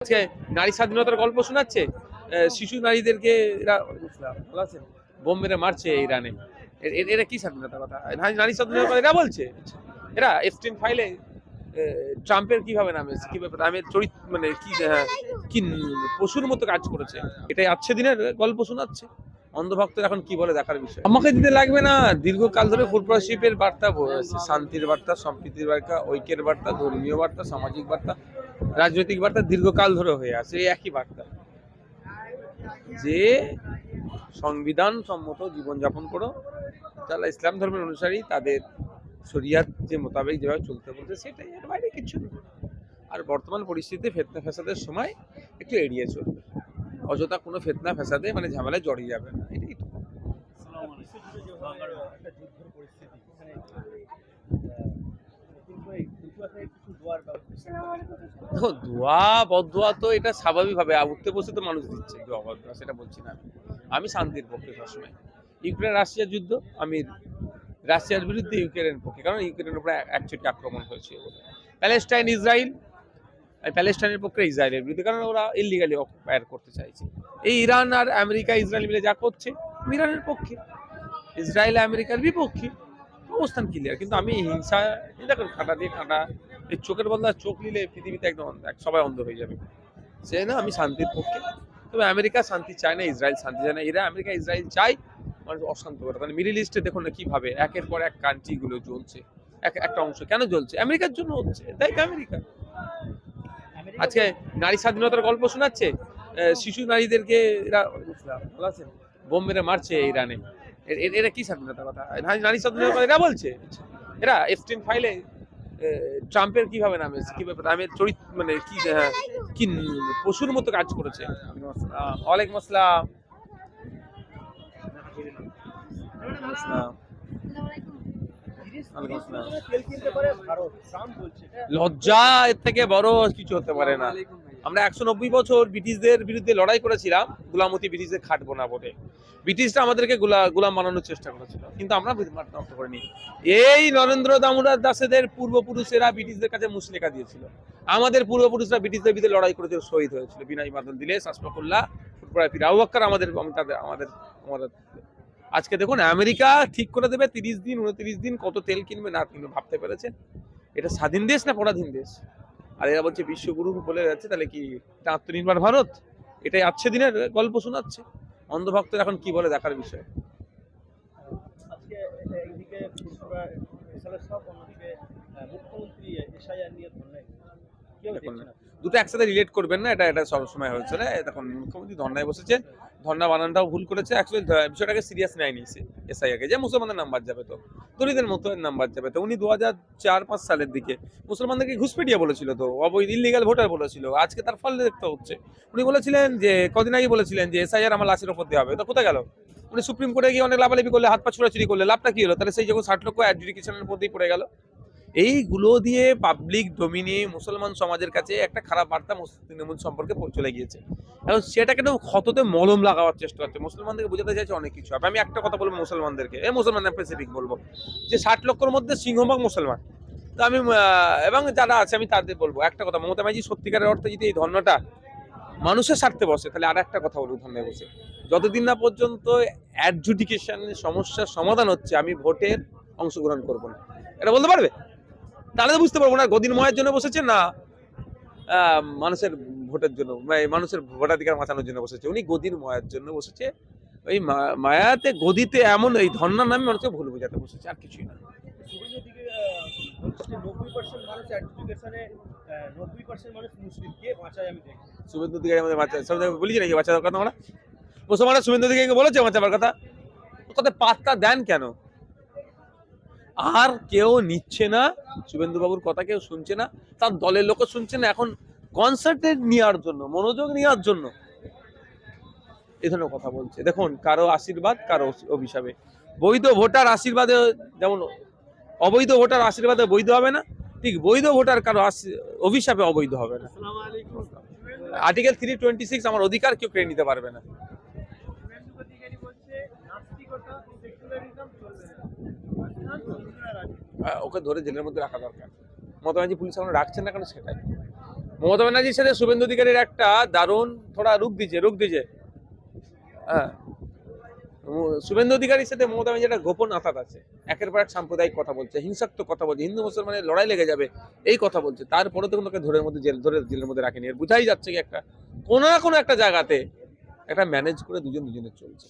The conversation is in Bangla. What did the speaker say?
আজকে নারী স্বাধীনতার গল্প শোনাচ্ছে। শিশু নারীদেরকে এরা ভালো আছেন বোম মেরে মারছে ইরানে। এরা কি স্বাধীনতার কথা? নারী স্বাধীনতার কথা এরা বলছে। এরা এফস্টিন ফাইলে ট্রাম্পের কিভাবে নামে কিভাবে নামের চরিত্র মানে কি পশুর মতো কাজ করেছে। এটাই আজকে দিনের গল্প শোনাচ্ছে। অন্ধভক্তরা এখন কি বলে দেখার বিষয়। আমাকে দিতে লাগবে না। দীর্ঘকাল ধরে ফুলপ্রশিপের বার্তা বলেছে, শান্তির বার্তা, সম্প্রীতির বার্তা, ঐক্যের বার্তা, ধর্মীয় বার্তা, সামাজিক বার্তা, রাজনৈতিক বার্তা দীর্ঘকাল ধরে হয়ে আছে এই একই বার্তা, যে সংবিধান সম্মত জীবনযাপন করো, যারা ইসলাম ধর্মের অনুসারী তাদের শরিয়াত যে মোতাবেক যেভাবে চলতে বলছে সেটাই, এর বাইরে কিছু নেই। আর বর্তমান পরিস্থিতিতে ফেতনা ফ্যাসাদের সময় একটু এড়িয়ে চলবে, অযথা কোনো ফেতনা ফ্যাসাদে মানে ঝামেলায় জড়িয়ে যাবে না, এটাই। দেখো, দোয়া বদোয়া তো এটা স্বাভাবিকভাবে উঠতে বসে তো মানুষ দিচ্ছে দোয়া বদোয়া, সেটা বলছি না। আমি শান্তির পক্ষে সবসময়। ইউক্রেন রাশিয়ার যুদ্ধ, আমি রাশিয়ার বিরুদ্ধে ইউক্রেনের পক্ষে, কারণ ইউক্রেনের উপরে একচেটিয়া আক্রমণ হয়েছে। প্যালেস্টাইন ইসরায়েল, আমি প্যালেস্টাইনের পক্ষে, ইসরায়েলের বিরুদ্ধে, কারণ ওরা ইলিগালি অকুপায়ার করতে চাইছে। এই ইরান আর আমেরিকা ইসরায়েল মিলে যা করছে, ইরানের পক্ষে, ইসরায়েল আমেরিকার বিপক্ষে, অবস্থান ক্লিয়ার। কিন্তু আমি হিংসা, দেখুন খাটা দিয়ে খাটা, এই চোখের বদলা চোখ নিলে পৃথিবীতে একদম সবাই অন্ধ হয়ে যাবে। সে না, আমি শান্তির পক্ষে। তবে আমেরিকা শান্তি চায় না, ইসরায়েল শান্তি চায় না। এরা আমেরিকা ইসরায়েল চায় মানুষ অশান্ত করে। মানে মিডিল ইস্টে দেখুন না কিভাবে একের পর এক কান্ট্রি গুলো জ্বলছে। একটা অংশ কেন জ্বলছে? আমেরিকার জন্য হচ্ছে, তাই আমেরিকা আজকে নারী স্বাধীনতার গল্প শোনাচ্ছে। শিশু নারীদেরকে এরা ভালো আছেন বোম মেরে মারছে ইরানে। এরা কি স্বাধীনতার কথা? নারী স্বাধীনতার কথা এরা বলছে। এরা এফস্টিন ফাইলে ট্রাম্পের কিভাবে নামে কিভাবে নামের চরিত্র মানে কি পশুর মতো কাজ করেছে। ওয়ালাইকুম আসসালাম। লজ্জা এর থেকে বড় কিছু হতে পারে না। আমরা 190 বছর ব্রিটিশদের বিরুদ্ধে লড়াই করেছিলাম, গোলামতি ব্রিটিশদের খাটবো না বলে। ব্রিটিশরা আমাদেরকে গোলাম বানানোর চেষ্টা করেছিল, কিন্তু আমরা নষ্ট করিনি। এই নরেন্দ্র দামোদর দাসেদের পূর্বপুরুষেরা ব্রিটিশদের কাছে মুসলেখা দিয়েছিল। আমাদের পূর্বপুরুষরা ব্রিটিশদের বিরুদ্ধে লড়াই করেছিল, শহীদ হয়েছিল। বিনয় বাদল দিলে, শাসফাকুল্লাহ, আমাদের আজকে দেখুন আমেরিকা ঠিক করে দেবে 30 দিন 29 দিন কত তেল কিনবে না কিনবে, ভাবতে পেরেছেন? এটা স্বাধীন দেশ না পরাধীন দেশ? আর এরা বলছে বিশ্বগুরু বলে যাচ্ছে, তাহলে কি এটা আত্মনির্ভর ভারত? এটাই আজকে দিনের গল্প শোনাচ্ছে। অন্ধভক্তরা এখন কি বলে দেখার বিষয়। দুটো একসাথে রিলেট করবেন না, এটা সবসময় হচ্ছে না। এখন মুখ্যমন্ত্রী ধর্নায় বসেছেন, ধর্না বানানটাও ভুল করেছে। অ্যাকচুয়ালি বিষয়টাকে সিরিয়াস নেয়নি এসআইআরকে, যে মুসলমানদের নাম্বার যাবে, তো দলিতদের মতো নাম্বার যাবে। তো উনি 2004-5 সালের দিকে মুসলমানদেরকে ঘুষপেটিয়া বলেছিল, তো অবৈধ ইলিগাল ভোটার বলেছিল। আজকে তার ফল দেখতে হচ্ছে। উনি বলেছিলেন যে, কদিন আগে বলেছিলেন যে এসআইআর আমার লাশের উপর দেওয়া হবে, তো কোথায় গেল? উনি সুপ্রিম কোর্টে গিয়ে অনেক লাভালাভি করলে, হাত পা ছোড়াছুড়ি করলে, লাভটা কি হলো? তাহলে সেই যখন 60 লক্ষ অ্যাডজুডিকেশনের মধ্যেই পড়ে গেল। এইগুলো দিয়ে পাবলিক ডোমিনে মুসলমান সমাজের কাছে একটা খারাপ বার্তা তৃণমূল সম্পর্কে চলে গিয়েছে। এখন সেটাকে তো ক্ষততে মলম লাগাবার চেষ্টা হচ্ছে, মুসলমানদেরকে বোঝাতে চাইছে অনেক কিছু। আমি একটা কথা বলবো মুসলমানদেরকে, মুসলমানদের স্পেসিফিক বলবো, যে 60 লক্ষের মধ্যে সিংহভাগ মুসলমান। তো আমি এবং যারা আছে আমি তাদের বলবো একটা কথা, মমতা ব্যানার্জি সত্যিকারের অর্থে যদি এই ধর্মটা মানুষের স্বার্থে বসে, তাহলে আর একটা কথা বলবো ধর্মে বসে, যতদিন না পর্যন্ত অ্যাডজুডিকেশনের সমস্যার সমাধান হচ্ছে, আমি ভোটের অংশগ্রহণ করবো না। এটা বলতে পারবে? তাহলে তো বুঝতে পারবো না গদির ময়ের জন্য বসেছে না মানুষের ভোটের জন্য, মানুষের ভোটাধিকার বাঁচানোর জন্য বসেছে। উনি গদির ময়ের জন্য বসেছে। ওই মায়াতে গদিতে এমন এই ধর্নার নামে মানুষকে ভুল বোঝাতে বসেছে, আর কিছুই না। শুভেন্দু অধিকারী আমাদের বলেছি নাকি বাঁচা দরকার? আমরা মুসলমানরা শুভেন্দু অধিকারীকে বলেছে বাঁচাবার কথা, কথা পাত্তা দেন কেন? আর কেউ নিচ্ছে না শুভেন্দু বাবুর কথা, কেউ শুনছে না, তার দলের লোকও শুনছে না। এখন কনসেন্ট্রেট নেওয়ার জন্য, মনোযোগ নেওয়ার জন্য এই ধরনের কথা বলছে। দেখুন, কারো আশীর্বাদ কারো অভিশাপে। বৈধ ভোটার আশীর্বাদে যেমন অবৈধ ভোটার আশীর্বাদে বৈধ হবে না, ঠিক বৈধ ভোটার কারো অভিশাপে অবৈধ হবে না। আর্টিকেল 326 আমার অধিকার, কেউ কেড়ে নিতে পারবে না। ওকে ধরে জেলের মধ্যে রাখা দরকার। মমতা ব্যানার্জি পুলিশ এখন রাখছেন না কেন সেটাই। মমতা ব্যানার্জির সাথে শুভেন্দু অধিকারীর একটা দারুণ থোড়া রুখ দিছে। হ্যাঁ, শুভেন্দু অধিকারীর সাথে মমতা ব্যানার্জি একটা গোপন আঘাত আছে। একের পর এক সাম্প্রদায়িক কথা বলছে, হিংসাত্মক কথা বলছে, হিন্দু মুসলমানের লড়াই লেগে যাবে এই কথা বলছে। তারপরে তো তাকে জেলের মধ্যে রাখেনি। এর বোঝাই যাচ্ছে কি একটা কোনো না কোনো একটা জায়গাতে একটা ম্যানেজ করে দুজনের চলছে।